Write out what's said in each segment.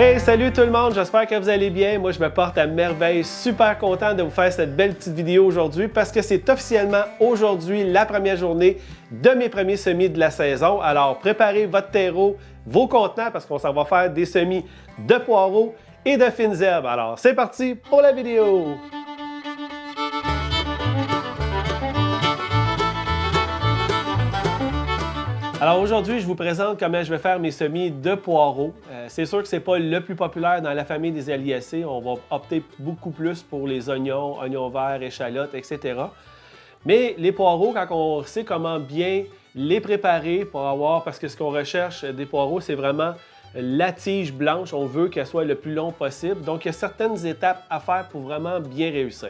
Hey, salut tout le monde, j'espère que vous allez bien. Moi, je me porte à merveille, super content de vous faire cette belle petite vidéo aujourd'hui parce que c'est officiellement aujourd'hui la première journée de mes premiers semis de la saison. Alors, préparez votre terreau, vos contenants parce qu'on s'en va faire des semis de poireaux et de fines herbes. Alors, c'est parti pour la vidéo! Alors aujourd'hui, je vous présente comment je vais faire mes semis de poireaux. C'est sûr que ce n'est pas le plus populaire dans la famille des Aliacées. On va opter beaucoup plus pour les oignons, oignons verts, échalotes, etc. Mais les poireaux, quand on sait comment bien les préparer pour avoir, parce que ce qu'on recherche des poireaux, c'est vraiment la tige blanche. On veut qu'elle soit le plus long possible. Donc, il y a certaines étapes à faire pour vraiment bien réussir.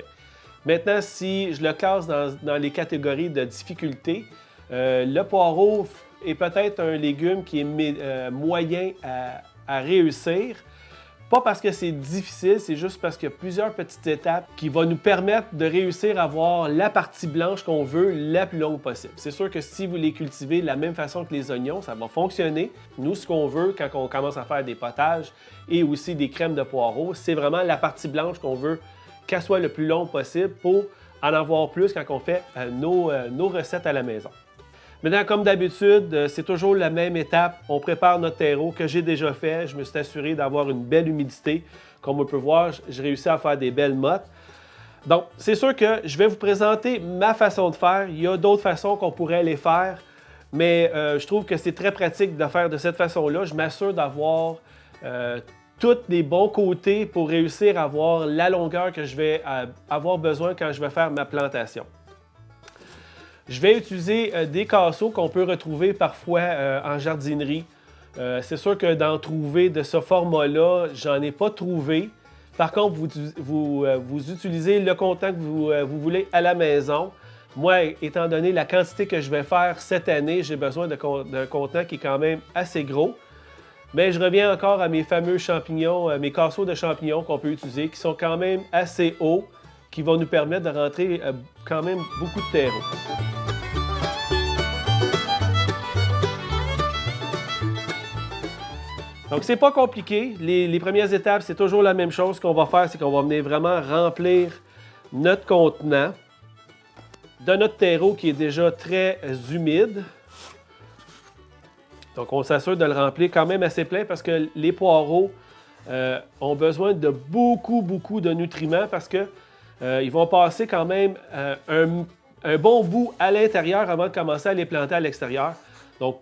Maintenant, si je le classe dans les catégories de difficulté, le poireau est peut-être un légume qui est moyen à réussir. Pas parce que c'est difficile, c'est juste parce qu'il y a plusieurs petites étapes qui vont nous permettre de réussir à avoir la partie blanche qu'on veut la plus longue possible. C'est sûr que si vous les cultivez de la même façon que les oignons, ça va fonctionner. Nous, ce qu'on veut quand on commence à faire des potages et aussi des crèmes de poireaux, c'est vraiment la partie blanche qu'on veut qu'elle soit le plus longue possible pour en avoir plus quand on fait nos recettes à la maison. Maintenant, comme d'habitude, c'est toujours la même étape. On prépare notre terreau que j'ai déjà fait. Je me suis assuré d'avoir une belle humidité. Comme on peut voir, j'ai réussi à faire des belles mottes. Donc, c'est sûr que je vais vous présenter ma façon de faire. Il y a d'autres façons qu'on pourrait les faire, mais je trouve que c'est très pratique de faire de cette façon-là. Je m'assure d'avoir tous les bons côtés pour réussir à avoir la longueur que je vais avoir besoin quand je vais faire ma plantation. Je vais utiliser des casseaux qu'on peut retrouver parfois en jardinerie. C'est sûr que d'en trouver de ce format-là, j'en ai pas trouvé. Par contre, vous utilisez le contenant que vous voulez à la maison. Moi, étant donné la quantité que je vais faire cette année, j'ai besoin d'un contenant qui est quand même assez gros. Mais je reviens encore à mes fameux champignons, mes casseaux de champignons qu'on peut utiliser, qui sont quand même assez hauts, qui vont nous permettre de rentrer quand même beaucoup de terreau. Donc, c'est pas compliqué. Les premières étapes, c'est toujours la même chose. Ce qu'on va faire, c'est qu'on va venir vraiment remplir notre contenant de notre terreau qui est déjà très humide. Donc, on s'assure de le remplir quand même assez plein parce que les poireaux ont besoin de beaucoup de nutriments parce que ils vont passer quand même un bon bout à l'intérieur avant de commencer à les planter à l'extérieur. Donc,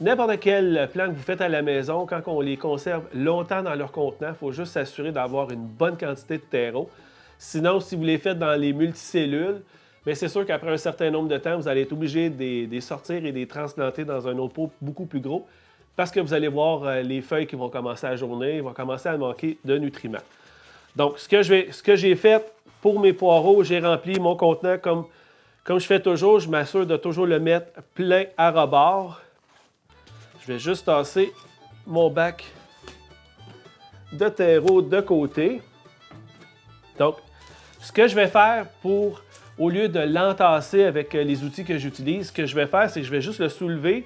n'importe quel plant que vous faites à la maison, quand on les conserve longtemps dans leur contenant, il faut juste s'assurer d'avoir une bonne quantité de terreau. Sinon, si vous les faites dans les multicellules, bien, c'est sûr qu'après un certain nombre de temps, vous allez être obligé de les sortir et de les transplanter dans un autre pot beaucoup plus gros parce que vous allez voir les feuilles qui vont commencer à jaunir, vont commencer à manquer de nutriments. Donc, ce que j'ai fait pour mes poireaux, j'ai rempli mon contenant comme je fais toujours. Je m'assure de toujours le mettre plein à rebord. Je vais juste tasser mon bac de terreau de côté. Donc, ce que je vais faire au lieu de l'entasser avec les outils que j'utilise, ce que je vais faire, c'est que je vais juste le soulever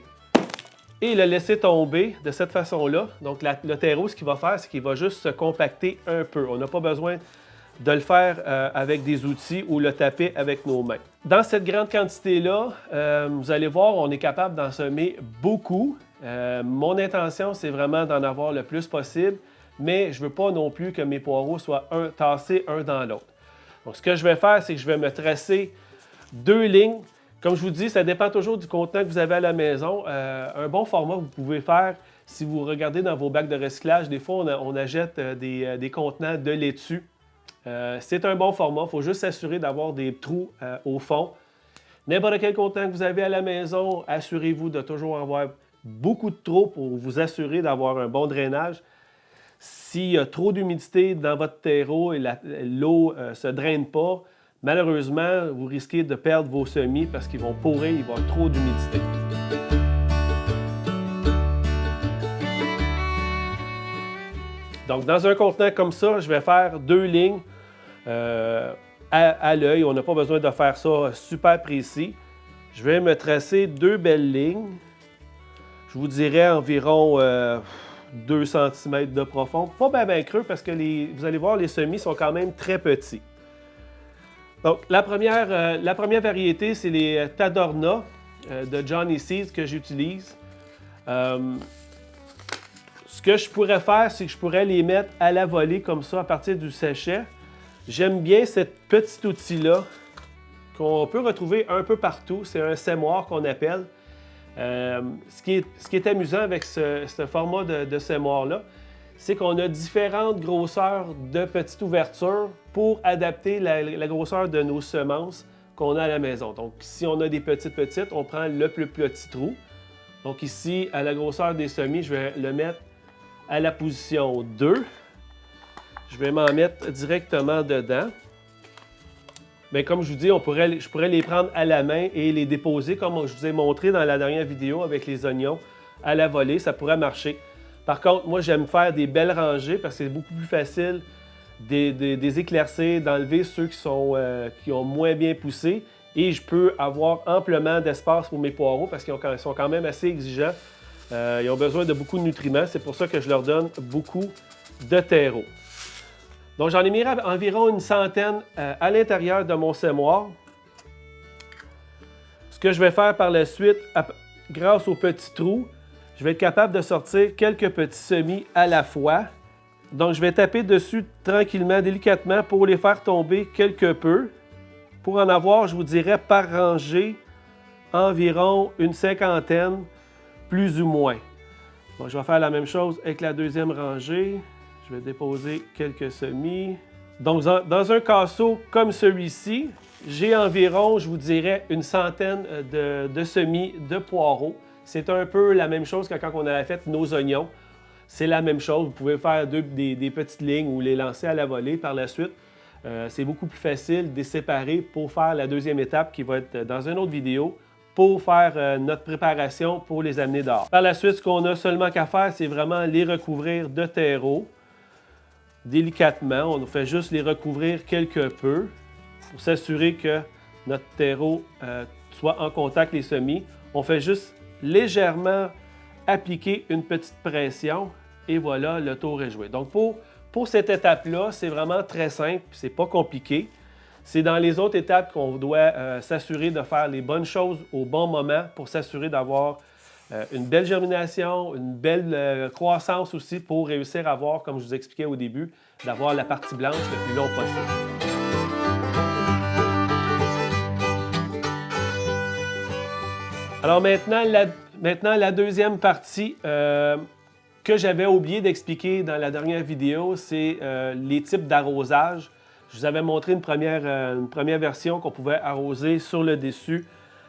et le laisser tomber de cette façon-là. Donc, le terreau, ce qu'il va faire, c'est qu'il va juste se compacter un peu. On n'a pas besoin de le faire avec des outils ou le taper avec nos mains. Dans cette grande quantité-là, vous allez voir, on est capable d'en semer beaucoup. Mon intention, c'est vraiment d'en avoir le plus possible, mais je ne veux pas non plus que mes poireaux soient tassés un dans l'autre. Donc, ce que je vais faire, c'est que je vais me tracer 2 lignes. Comme je vous dis, ça dépend toujours du contenant que vous avez à la maison. Un bon format que vous pouvez faire, si vous regardez dans vos bacs de recyclage, des fois, on achète des contenants de laitue. C'est un bon format, il faut juste s'assurer d'avoir des trous au fond. N'importe quel contenant que vous avez à la maison, assurez-vous de toujours avoir beaucoup de trop pour vous assurer d'avoir un bon drainage. S'il y a trop d'humidité dans votre terreau et l'eau ne se draine pas, malheureusement, vous risquez de perdre vos semis parce qu'ils vont pourrir, il va y avoir trop d'humidité. Donc, dans un contenant comme ça, je vais faire 2 lignes à l'œil. On n'a pas besoin de faire ça super précis. Je vais me tracer 2 belles lignes. Je vous dirais environ 2 cm de profond. Pas bien creux parce que vous allez voir, les semis sont quand même très petits. Donc, la première variété, c'est les Tadorna de Johnny Seeds que j'utilise. Ce que je pourrais faire, c'est que je pourrais les mettre à la volée comme ça à partir du sachet. J'aime bien ce petit outil-là qu'on peut retrouver un peu partout. C'est un sémoir qu'on appelle. Ce qui est amusant avec ce format de sémoir-là, c'est qu'on a différentes grosseurs de petites ouvertures pour adapter la grosseur de nos semences qu'on a à la maison. Donc, si on a des petites, on prend le plus petit trou. Donc ici, à la grosseur des semis, je vais le mettre à la position 2. Je vais m'en mettre directement dedans. Bien, comme je vous dis, je pourrais les prendre à la main et les déposer comme je vous ai montré dans la dernière vidéo avec les oignons à la volée. Ça pourrait marcher. Par contre, moi, j'aime faire des belles rangées parce que c'est beaucoup plus facile des éclaircir, d'enlever ceux qui ont moins bien poussé. Et je peux avoir amplement d'espace pour mes poireaux parce qu'ils sont quand même assez exigeants. Ils ont besoin de beaucoup de nutriments. C'est pour ça que je leur donne beaucoup de terreau. Donc, j'en ai mis environ une centaine à l'intérieur de mon sémoir. Ce que je vais faire par la suite, grâce aux petits trous, je vais être capable de sortir quelques petits semis à la fois. Donc, je vais taper dessus tranquillement, délicatement pour les faire tomber quelque peu. Pour en avoir, je vous dirais, par rangée, environ une cinquantaine, plus ou moins. Bon, je vais faire la même chose avec la deuxième rangée. Je vais déposer quelques semis. Donc, dans un casseau comme celui-ci, j'ai environ, je vous dirais, une centaine de semis de poireaux. C'est un peu la même chose que quand on avait fait nos oignons. C'est la même chose. Vous pouvez faire des petites lignes ou les lancer à la volée par la suite. C'est beaucoup plus facile de les séparer pour faire la deuxième étape qui va être dans une autre vidéo pour faire notre préparation pour les amener dehors. Par la suite, ce qu'on a seulement qu'à faire, c'est vraiment les recouvrir de terreau délicatement. On fait juste les recouvrir quelque peu pour s'assurer que notre terreau soit en contact les semis. On fait juste légèrement appliquer une petite pression et voilà, le tour est joué. Donc pour cette étape-là, c'est vraiment très simple, c'est pas compliqué. C'est dans les autres étapes qu'on doit s'assurer de faire les bonnes choses au bon moment pour s'assurer d'avoir une belle germination, une belle croissance aussi pour réussir à avoir, comme je vous expliquais au début, d'avoir la partie blanche le plus long possible. Alors maintenant, la deuxième partie que j'avais oublié d'expliquer dans la dernière vidéo, c'est les types d'arrosage. Je vous avais montré une première version qu'on pouvait arroser sur le dessus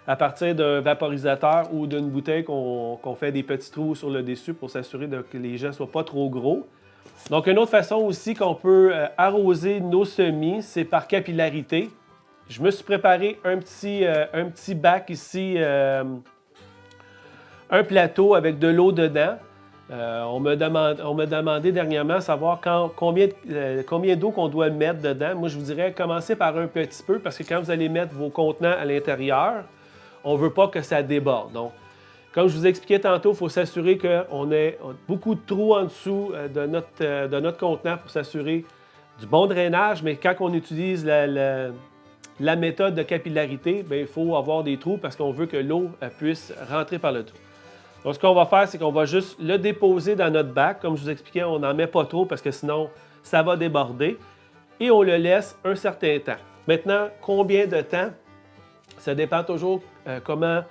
à partir d'un vaporisateur ou d'une bouteille qu'on fait des petits trous sur le dessus pour s'assurer que les jets ne soient pas trop gros. Donc, une autre façon aussi qu'on peut arroser nos semis, c'est par capillarité. Je me suis préparé un petit bac ici, un plateau avec de l'eau dedans. On m'a demandé dernièrement savoir combien d'eau qu'on doit mettre dedans. Moi, je vous dirais commencer par un petit peu parce que quand vous allez mettre vos contenants à l'intérieur, on ne veut pas que ça déborde. Donc, comme je vous expliquais tantôt, il faut s'assurer qu'on ait beaucoup de trous en dessous de notre contenant pour s'assurer du bon drainage. Mais quand on utilise la méthode de capillarité, bien, il faut avoir des trous parce qu'on veut que l'eau puisse rentrer par le trou. Donc, ce qu'on va faire, c'est qu'on va juste le déposer dans notre bac. Comme je vous expliquais, on n'en met pas trop parce que sinon, ça va déborder. Et on le laisse un certain temps. Maintenant, combien de temps? Ça dépend toujours comment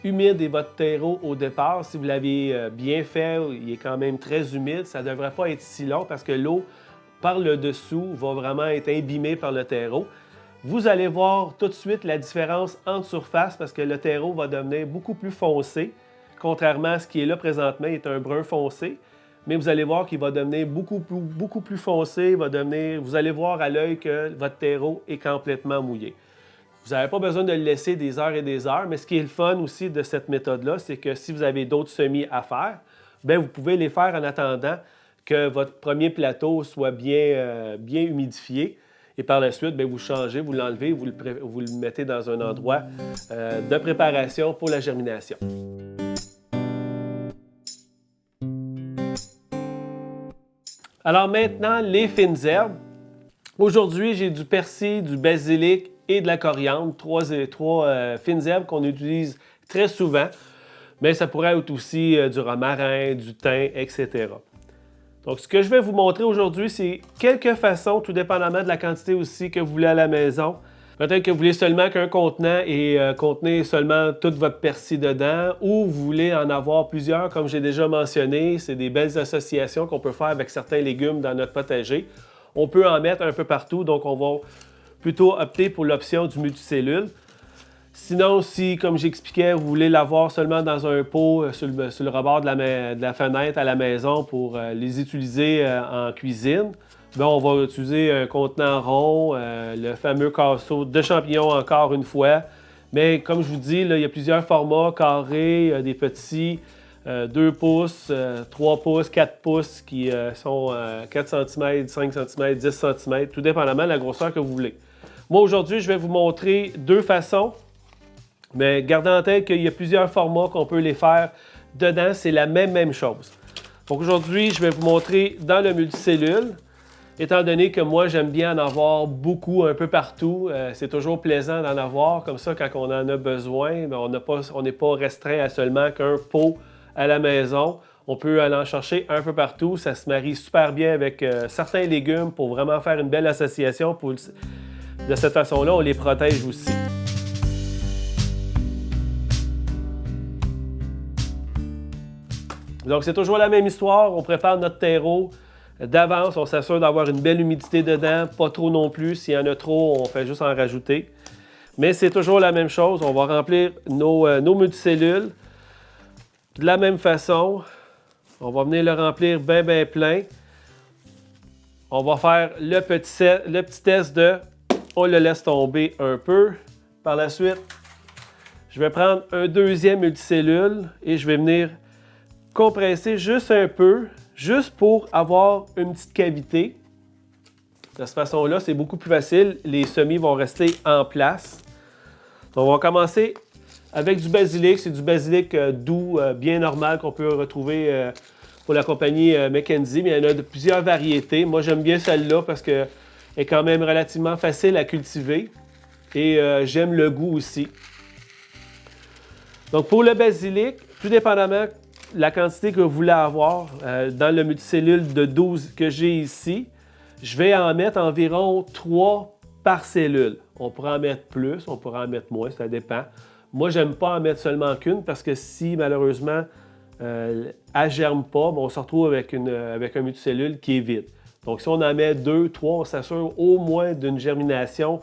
humide est votre terreau au départ. Si vous l'avez bien fait, il est quand même très humide. Ça ne devrait pas être si long parce que l'eau, par le dessous, va vraiment être imbibée par le terreau. Vous allez voir tout de suite la différence entre surface parce que le terreau va devenir beaucoup plus foncé. Contrairement à ce qui est là présentement, il est un brun foncé. Mais vous allez voir qu'il va devenir beaucoup plus foncé. Vous allez voir à l'œil que votre terreau est complètement mouillé. Vous n'avez pas besoin de le laisser des heures et des heures, mais ce qui est le fun aussi de cette méthode-là, c'est que si vous avez d'autres semis à faire, bien, vous pouvez les faire en attendant que votre premier plateau soit bien humidifié. Et par la suite, bien, vous changez, vous l'enlevez, vous le mettez dans un endroit de préparation pour la germination. Alors maintenant, les fines herbes. Aujourd'hui, j'ai du persil, du basilic et de la coriandre, trois fines herbes qu'on utilise très souvent, mais ça pourrait être aussi du romarin, du thym, etc. Donc, ce que je vais vous montrer aujourd'hui, c'est quelques façons, tout dépendamment de la quantité aussi que vous voulez à la maison. Peut-être que vous voulez seulement qu'un contenant et contenir seulement tout votre persil dedans, ou vous voulez en avoir plusieurs, comme j'ai déjà mentionné. C'est des belles associations qu'on peut faire avec certains légumes dans notre potager. On peut en mettre un peu partout, donc on va plutôt opter pour l'option du multicellule. Sinon, si, comme j'expliquais, vous voulez l'avoir seulement dans un pot sur le rebord de la fenêtre à la maison pour les utiliser en cuisine, bien, on va utiliser un contenant rond, le fameux casseau de champignons encore une fois. Mais comme je vous dis, là, il y a plusieurs formats carrés, des petits, 2 pouces, 3 pouces, 4 pouces qui sont 4 cm, 5 cm, 10 cm, tout dépendamment de la grosseur que vous voulez. Moi, aujourd'hui, je vais vous montrer deux façons. Mais gardez en tête qu'il y a plusieurs formats qu'on peut les faire dedans. C'est la même chose. Donc aujourd'hui, je vais vous montrer dans le multicellule. Étant donné que moi, j'aime bien en avoir beaucoup, un peu partout. C'est toujours plaisant d'en avoir. Comme ça, quand on en a besoin, bien, on n'est pas restreint à seulement qu'un pot à la maison. On peut aller en chercher un peu partout. Ça se marie super bien avec certains légumes pour vraiment faire une belle association. De cette façon-là, on les protège aussi. Donc, c'est toujours la même histoire. On prépare notre terreau d'avance. On s'assure d'avoir une belle humidité dedans, pas trop non plus. S'il y en a trop, on fait juste en rajouter. Mais c'est toujours la même chose. On va remplir nos multicellules de la même façon. On va venir le remplir bien plein. On va faire le petit test de on le laisse tomber un peu. Par la suite, je vais prendre un deuxième multicellule et je vais venir compresser juste un peu, juste pour avoir une petite cavité. De cette façon-là, c'est beaucoup plus facile. Les semis vont rester en place. Donc, on va commencer avec du basilic. C'est du basilic doux, bien normal qu'on peut retrouver pour la compagnie McKenzie, mais il y en a de plusieurs variétés. Moi, j'aime bien celle-là parce qu'elle est quand même relativement facile à cultiver et j'aime le goût aussi. Donc, pour le basilic, tout dépendamment la quantité que vous voulez avoir dans le multicellule de 12 que j'ai ici, je vais en mettre environ 3 par cellule. On pourra en mettre plus, on pourra en mettre moins, ça dépend. Moi, j'aime pas en mettre seulement qu'une parce que si malheureusement elle ne germe pas, on se retrouve avec un multicellule qui est vide. Donc, si on en met 2, 3, on s'assure au moins d'une germination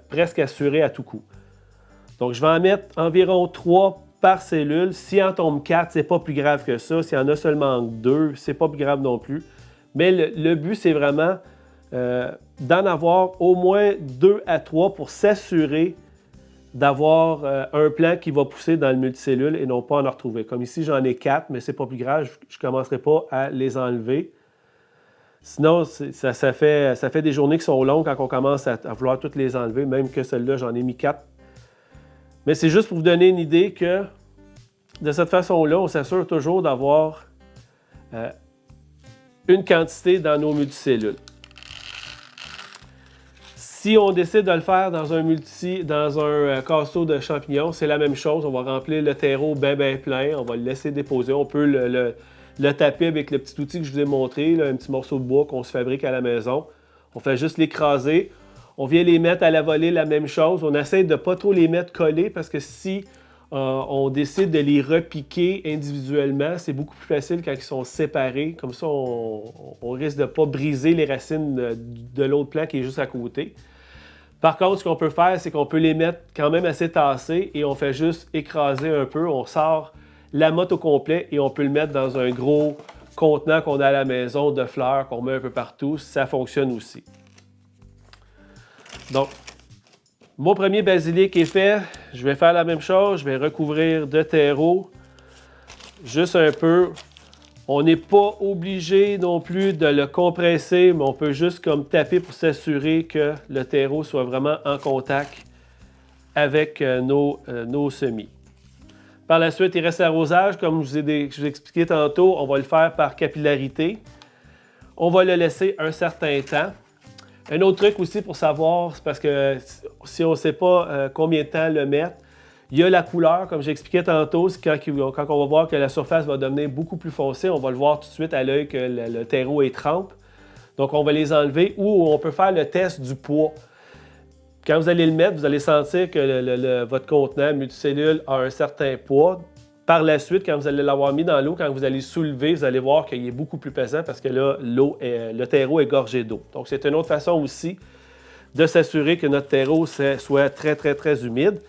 presque assurée à tout coup. Donc, je vais en mettre environ 3 par cellule. S'il en tombe 4, c'est pas plus grave que ça. S'il y en a seulement 2, c'est pas plus grave non plus. Mais le but, c'est vraiment d'en avoir au moins 2 à 3 pour s'assurer d'avoir un plant qui va pousser dans le multicellule et non pas en retrouver. Comme ici, j'en ai 4, mais c'est pas plus grave. Je ne commencerai pas à les enlever. Sinon, ça fait des journées qui sont longues quand on commence à vouloir toutes les enlever. Même que celle-là, j'en ai mis 4. Mais c'est juste pour vous donner une idée que de cette façon-là, on s'assure toujours d'avoir une quantité dans nos multicellules. Si on décide de le faire dans un casseau de champignons, c'est la même chose. On va remplir le terreau bien plein. On va le laisser déposer. On peut le taper avec le petit outil que je vous ai montré, là, un petit morceau de bois qu'on se fabrique à la maison. On fait juste l'écraser. On vient les mettre à la volée, la même chose. On essaie de ne pas trop les mettre collés parce que si on décide de les repiquer individuellement, c'est beaucoup plus facile quand ils sont séparés. Comme ça, on risque de ne pas briser les racines de l'autre plant qui est juste à côté. Par contre, ce qu'on peut faire, c'est qu'on peut les mettre quand même assez tassés et on fait juste écraser un peu. On sort la motte au complet et on peut le mettre dans un gros contenant qu'on a à la maison de fleurs qu'on met un peu partout. Ça fonctionne aussi. Donc, mon premier basilic est fait. Je vais faire la même chose. Je vais recouvrir de terreau. Juste un peu. On n'est pas obligé non plus de le compresser, mais on peut juste comme taper pour s'assurer que le terreau soit vraiment en contact avec nos semis. Par la suite, il reste l'arrosage. Comme je vous ai expliqué tantôt, on va le faire par capillarité. on va le laisser un certain temps. Un autre truc aussi pour savoir, c'est parce que si on ne sait pas combien de temps le mettre, il y a la couleur, comme j'expliquais tantôt, c'est quand on va voir que la surface va devenir beaucoup plus foncée, on va le voir tout de suite à l'œil que le terreau est trempe. Donc on va les enlever ou on peut faire le test du poids. Quand vous allez le mettre, vous allez sentir que votre contenant multicellule a un certain poids. Par la suite, quand vous allez l'avoir mis dans l'eau, quand vous allez soulever, vous allez voir qu'il est beaucoup plus pesant parce que là, le terreau est gorgé d'eau. Donc, c'est une autre façon aussi de s'assurer que notre terreau soit très, très, très humide.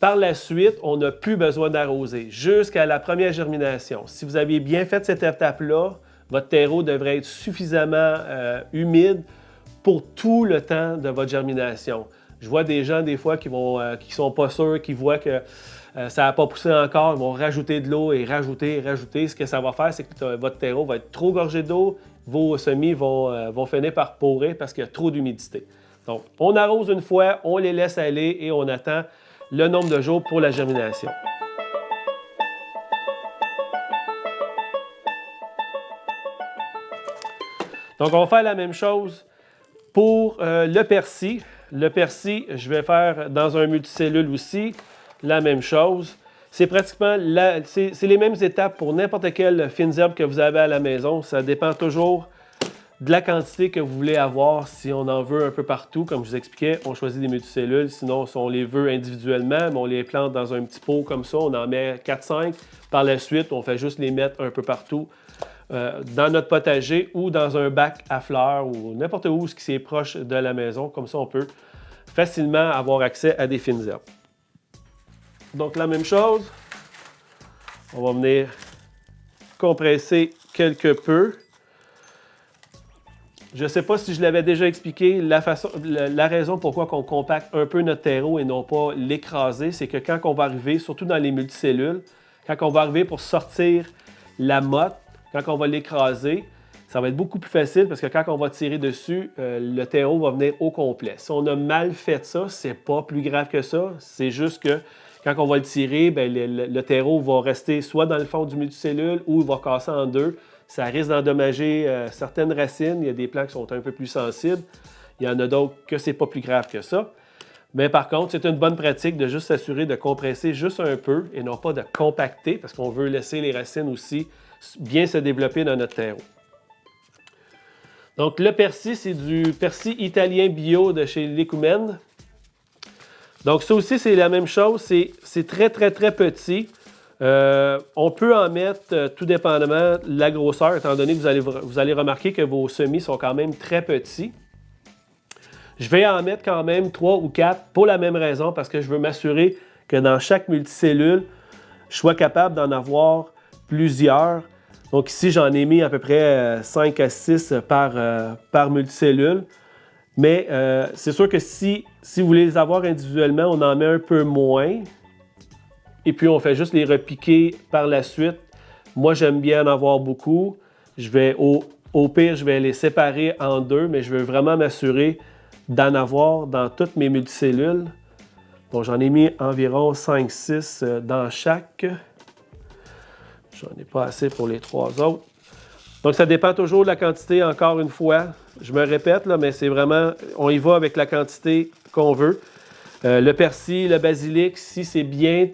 Par la suite, on n'a plus besoin d'arroser jusqu'à la première germination. Si vous aviez bien fait cette étape-là, votre terreau devrait être suffisamment humide pour tout le temps de votre germination. Je vois des gens, des fois, qui sont pas sûrs, qui voient que ça n'a pas poussé encore, ils vont rajouter de l'eau et rajouter. Ce que ça va faire, c'est que votre terreau va être trop gorgé d'eau, vos semis vont finir par porer parce qu'il y a trop d'humidité. Donc, on arrose une fois, on les laisse aller et on attend le nombre de jours pour la germination. Donc, on va faire la même chose pour le persil. Le persil, je vais faire dans un multicellule aussi. La même chose. C'est pratiquement c'est les mêmes étapes pour n'importe quelle fines herbes que vous avez à la maison. Ça dépend toujours de la quantité que vous voulez avoir. Si on en veut un peu partout, comme je vous expliquais, on choisit des multicellules. Sinon, si on les veut individuellement, on les plante dans un petit pot comme ça. On en met 4-5. Par la suite, on fait juste les mettre un peu partout dans notre potager ou dans un bac à fleurs ou n'importe où ce qui est proche de la maison. Comme ça, on peut facilement avoir accès à des fines herbes. Donc, la même chose, on va venir compresser quelque peu. Je ne sais pas si je l'avais déjà expliqué, la raison pourquoi on compacte un peu notre terreau et non pas l'écraser, c'est que quand on va arriver, surtout dans les multicellules, quand on va arriver pour sortir la motte, quand on va l'écraser, ça va être beaucoup plus facile parce que quand on va tirer dessus, le terreau va venir au complet. Si on a mal fait ça, c'est pas plus grave que ça, c'est juste que quand on va le tirer, bien, le terreau va rester soit dans le fond du multicellule ou il va casser en deux. Ça risque d'endommager certaines racines. Il y a des plants qui sont un peu plus sensibles. Il y en a d'autres que c'est pas plus grave que ça. Mais par contre, c'est une bonne pratique de juste s'assurer de compresser juste un peu et non pas de compacter parce qu'on veut laisser les racines aussi bien se développer dans notre terreau. Donc, le persil, c'est du persil italien bio de chez Lecumen. Donc, ça aussi, c'est la même chose. C'est très, très, très petit. On peut en mettre tout dépendamment de la grosseur, étant donné que vous allez remarquer que vos semis sont quand même très petits. Je vais en mettre quand même 3 ou 4 pour la même raison, parce que je veux m'assurer que dans chaque multicellule, je sois capable d'en avoir plusieurs. Donc ici, j'en ai mis à peu près 5 à 6 par multicellule. Mais c'est sûr que si vous voulez les avoir individuellement, on en met un peu moins. Et puis, on fait juste les repiquer par la suite. Moi, j'aime bien en avoir beaucoup. Au pire, je vais les séparer en deux, mais je veux vraiment m'assurer d'en avoir dans toutes mes multicellules. Donc, j'en ai mis environ 5-6 dans chaque. J'en ai pas assez pour les 3 autres. Donc, ça dépend toujours de la quantité, encore une fois. Je me répète, là, mais c'est vraiment, on y va avec la quantité qu'on veut. Le persil, le basilic, si c'est bien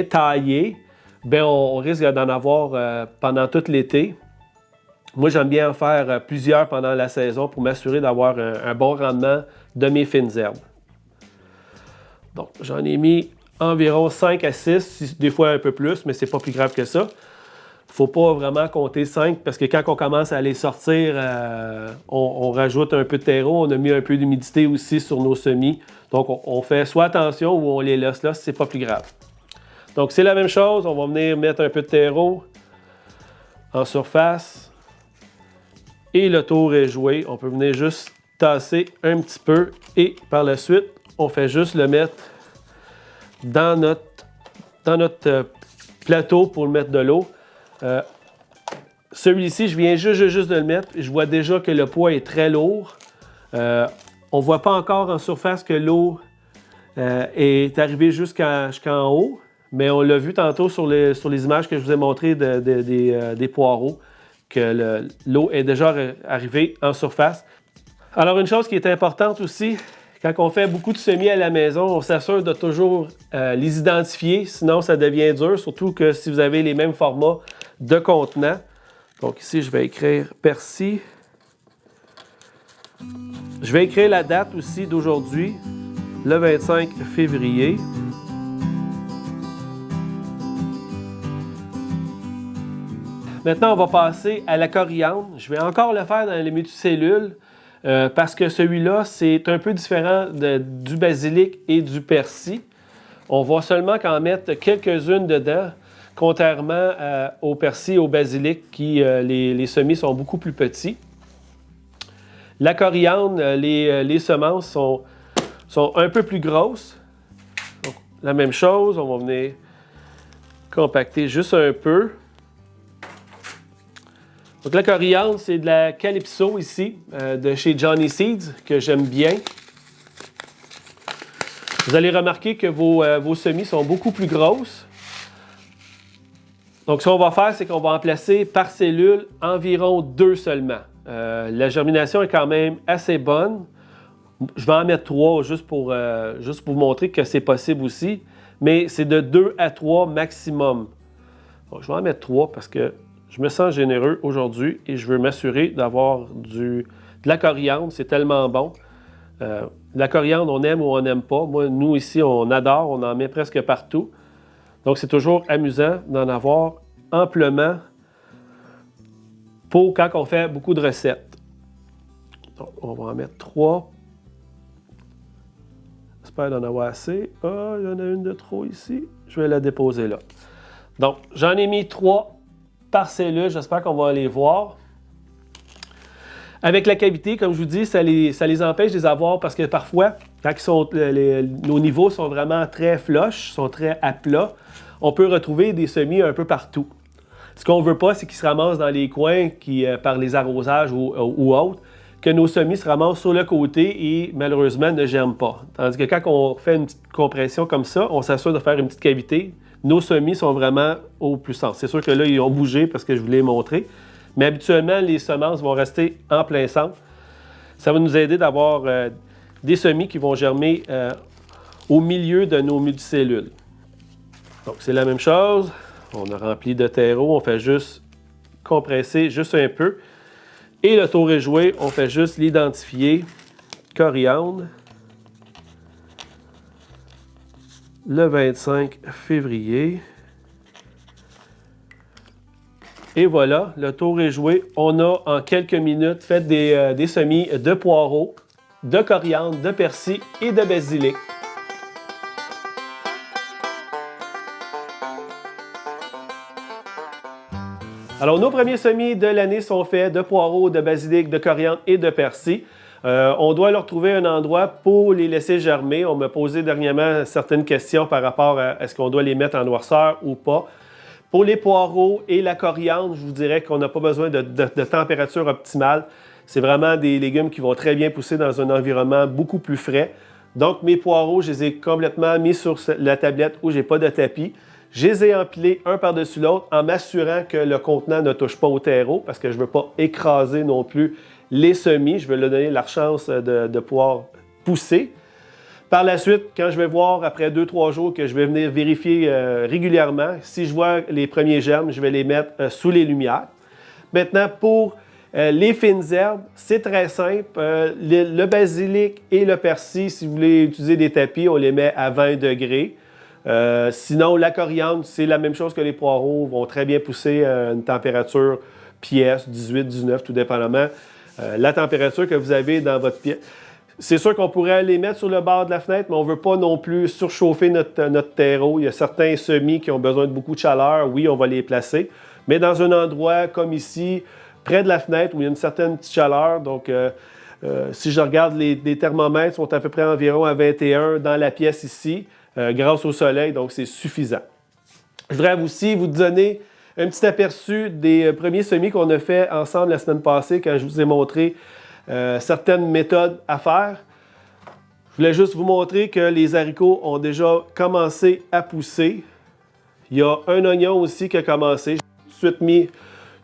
taillé, bien, on risque d'en avoir pendant tout l'été. Moi, j'aime bien en faire plusieurs pendant la saison pour m'assurer d'avoir un bon rendement de mes fines herbes. Donc, j'en ai mis environ 5 à 6, des fois un peu plus, mais c'est pas plus grave que ça. Il ne faut pas vraiment compter 5 parce que quand on commence à les sortir, on rajoute un peu de terreau, on a mis un peu d'humidité aussi sur nos semis. Donc, on fait soit attention ou on les laisse là, c'est pas plus grave. Donc, c'est la même chose. On va venir mettre un peu de terreau en surface. Et le tour est joué. On peut venir juste tasser un petit peu. Et par la suite, on fait juste le mettre dans notre plateau pour le mettre de l'eau. Celui-ci, je viens juste de le mettre. Je vois déjà que le poids est très lourd. On ne voit pas encore en surface que l'eau est arrivée jusqu'en haut. Mais on l'a vu tantôt sur les images que je vous ai montrées des poireaux. que l'eau est déjà arrivée en surface. Alors, une chose qui est importante aussi, quand on fait beaucoup de semis à la maison, on s'assure de toujours les identifier, sinon ça devient dur, surtout que si vous avez les mêmes formats de contenants. Donc ici, je vais écrire persil. Je vais écrire la date aussi d'aujourd'hui, le 25 février. Maintenant, on va passer à la coriandre. Je vais encore le faire dans les multicellules parce que celui-là, c'est un peu différent du basilic et du persil. On va seulement qu'en mettre quelques-unes dedans, contrairement au persil et au basilic, qui les semis sont beaucoup plus petits. La coriandre, les semences sont un peu plus grosses. Donc, la même chose, on va venir compacter juste un peu. Donc la coriandre, c'est de la Calypso ici, de chez Johnny Seeds, que j'aime bien. Vous allez remarquer que vos semis sont beaucoup plus grosses. Donc ce qu'on va faire, c'est qu'on va en placer par cellule environ 2 seulement. La germination est quand même assez bonne. Je vais en mettre 3 juste pour vous montrer que c'est possible aussi. Mais c'est de 2 à 3 maximum. Donc, je vais en mettre 3 parce que je me sens généreux aujourd'hui et je veux m'assurer d'avoir de la coriandre. C'est tellement bon. La coriandre, on aime ou on n'aime pas. Moi, nous ici, on adore. On en met presque partout. Donc, c'est toujours amusant d'en avoir amplement pour quand on fait beaucoup de recettes. Donc, on va en mettre 3. J'espère d'en avoir assez. Ah, il y en a une de trop ici. Je vais la déposer là. Donc, j'en ai mis 3 par cellule. J'espère qu'on va les voir. Avec la cavité, comme je vous dis, ça les empêche de les avoir parce que parfois, quand nos niveaux sont vraiment très flush, sont très à plat, on peut retrouver des semis un peu partout. Ce qu'on ne veut pas, c'est qu'ils se ramassent dans les coins par les arrosages ou autres, que nos semis se ramassent sur le côté et malheureusement ne germent pas. Tandis que quand on fait une petite compression comme ça, on s'assure de faire une petite cavité. Nos semis sont vraiment au plus centre. C'est sûr que là, ils ont bougé parce que je vous l'ai montré. Mais habituellement, les semences vont rester en plein centre. Ça va nous aider d'avoir des semis qui vont germer au milieu de nos multicellules. Donc, c'est la même chose. On a rempli de terreau. On fait juste compresser juste un peu. Et le tour est joué. On fait juste l'identifier. Coriandre. Le 25 février. Et voilà, le tour est joué. On a en quelques minutes fait des semis de poireaux, de coriandre, de persil et de basilic. Alors, nos premiers semis de l'année sont faits de poireaux, de basilic, de coriandre et de persil. On doit leur trouver un endroit pour les laisser germer. On m'a posé dernièrement certaines questions par rapport à est-ce qu'on doit les mettre en noirceur ou pas. Pour les poireaux et la coriandre, je vous dirais qu'on n'a pas besoin de température optimale. C'est vraiment des légumes qui vont très bien pousser dans un environnement beaucoup plus frais. Donc, mes poireaux, je les ai complètement mis sur la tablette où je n'ai pas de tapis. Je les ai empilés un par-dessus l'autre en m'assurant que le contenant ne touche pas au terreau parce que je ne veux pas écraser non plus les semis. Je veux leur donner la chance de pouvoir pousser. Par la suite, quand je vais voir après 2-3 jours que je vais venir vérifier régulièrement, si je vois les premiers germes, je vais les mettre sous les lumières. Maintenant, pour les fines herbes, c'est très simple. Le basilic et le persil, si vous voulez utiliser des tapis, on les met à 20 degrés. Sinon, la coriandre, c'est la même chose que les poireaux, vont très bien pousser à une température pièce, 18, 19, tout dépendamment. La température que vous avez dans votre pièce. C'est sûr qu'on pourrait les mettre sur le bord de la fenêtre, mais on ne veut pas non plus surchauffer notre terreau. Il y a certains semis qui ont besoin de beaucoup de chaleur. Oui, on va les placer. Mais dans un endroit comme ici, près de la fenêtre, où il y a une certaine petite chaleur. Donc, si je regarde, les thermomètres sont à peu près environ à 21 dans la pièce ici, grâce au soleil. Donc, c'est suffisant. Je voudrais aussi vous donner un petit aperçu des premiers semis qu'on a fait ensemble la semaine passée quand je vous ai montré certaines méthodes à faire. Je voulais juste vous montrer que les haricots ont déjà commencé à pousser. Il y a un oignon aussi qui a commencé. J'ai tout de suite mis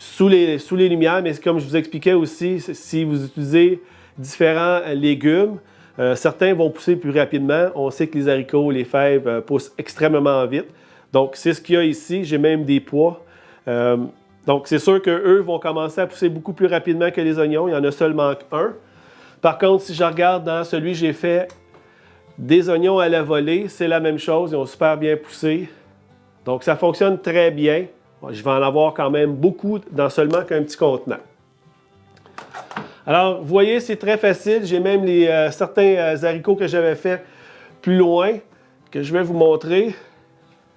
sous les lumières, mais comme je vous expliquais aussi, si vous utilisez différents légumes, certains vont pousser plus rapidement. On sait que les haricots, les fèves poussent extrêmement vite. Donc, c'est ce qu'il y a ici. J'ai même des pois. Donc, c'est sûr qu'eux vont commencer à pousser beaucoup plus rapidement que les oignons. Il y en a seulement un. Par contre, si je regarde dans celui que j'ai fait des oignons à la volée, c'est la même chose. Ils ont super bien poussé. Donc, ça fonctionne très bien. Je vais en avoir quand même beaucoup dans seulement qu'un petit contenant. Alors, vous voyez, c'est très facile. J'ai même certains haricots que j'avais fait plus loin, que je vais vous montrer.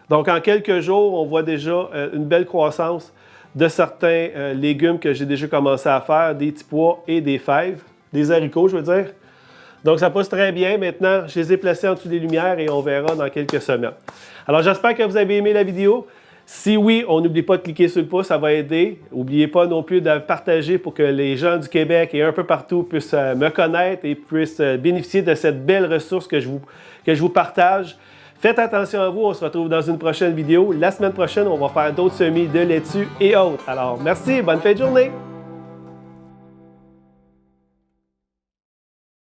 Donc, en quelques jours, on voit déjà une belle croissance de certains légumes que j'ai déjà commencé à faire, des petits pois et des fèves, des haricots, je veux dire. Donc, ça pousse très bien. Maintenant, je les ai placés en dessous des lumières et on verra dans quelques semaines. Alors, j'espère que vous avez aimé la vidéo. Si oui, on n'oublie pas de cliquer sur le pouce, ça va aider. N'oubliez pas non plus de partager pour que les gens du Québec et un peu partout puissent me connaître et puissent bénéficier de cette belle ressource que je vous partage. Faites attention à vous, on se retrouve dans une prochaine vidéo. La semaine prochaine, on va faire d'autres semis de laitue et autres. Alors, merci, bonne fin de journée!